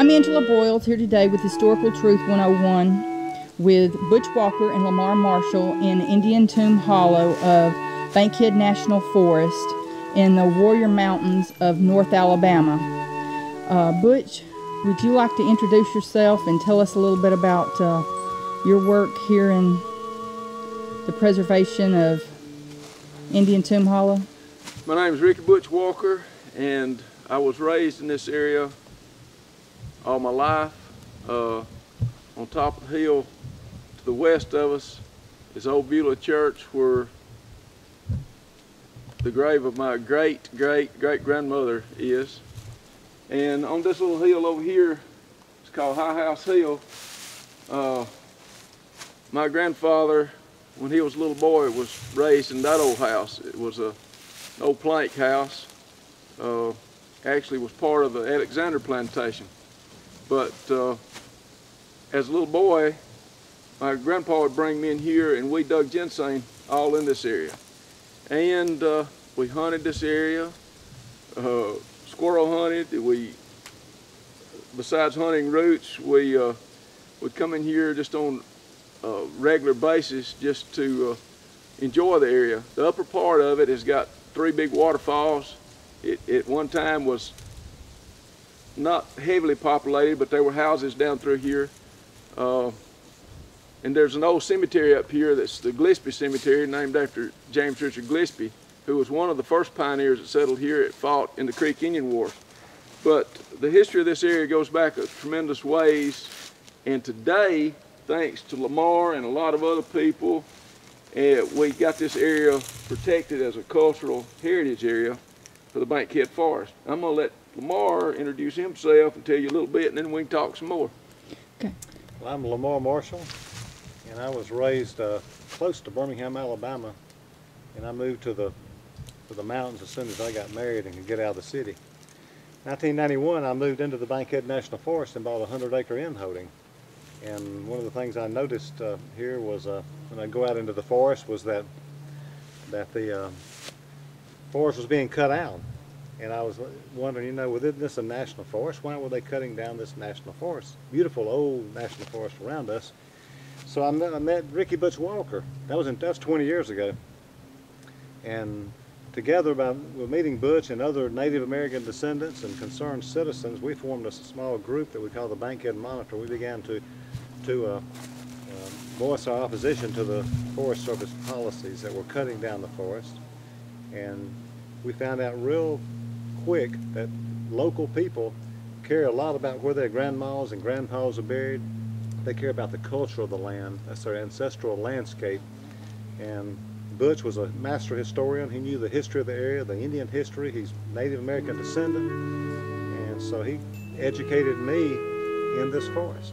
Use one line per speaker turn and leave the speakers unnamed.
I'm Angela Broyles here today with Historical Truth 101 with Butch Walker and Lamar Marshall in Indian Tomb Hollow of Bankhead National Forest in the Warrior Mountains of North Alabama. Butch, would you like to introduce yourself and tell us a little bit about your work here in the preservation of Indian Tomb Hollow?
My name is Ricky Butch Walker, and I was raised in this area all my life. On top of the hill to the west of us is Old Beulah Church, where the grave of my great-great-great-grandmother is. And on this little hill over here, it's called High House Hill. My grandfather, when he was a little boy, was raised in that old house. It was an old plank house. Actually was part of the Alexander plantation. But as a little boy, my grandpa would bring me in here and we dug ginseng all in this area. And we hunted this area, squirrel hunted. Besides hunting roots, we would come in here just on a regular basis just to enjoy the area. The upper part of it has got 3 big waterfalls. It at one time was not heavily populated, but there were houses down through here. And there's an old cemetery up here that's the Gillespie Cemetery, named after James Richard Gillespie, who was one of the first pioneers that settled here and fought in the Creek Indian Wars. But the history of this area goes back a tremendous ways, and today, thanks to Lamar and a lot of other people, we got this area protected as a cultural heritage area for the Bankhead Forest. I'm going to let Lamar introduce himself and tell you a little bit, and then we can talk some more.
Okay.
Well, I'm Lamar Marshall, and I was raised close to Birmingham, Alabama, and I moved to the mountains as soon as I got married and could get out of the city. 1991, I moved into the Bankhead National Forest and bought a 100-acre inn holding. And one of the things I noticed here was when I go out into the forest was that the forest was being cut out. And I was wondering, you know, within this a national forest, why were they cutting down this national forest? Beautiful old national forest around us. So I met Ricky Butch Walker. That was 20 years ago. And together, with meeting Butch and other Native American descendants and concerned citizens, we formed a small group that we call the Bankhead Monitor. We began to voice our opposition to the Forest Service policies that were cutting down the forest. And we found out real quick that local people care a lot about where their grandmas and grandpas are buried. They care about the culture of the land. That's their ancestral landscape. And Butch was a master historian. He knew the history of the area, the Indian history. He's Native American descendant. And so he educated me in this forest.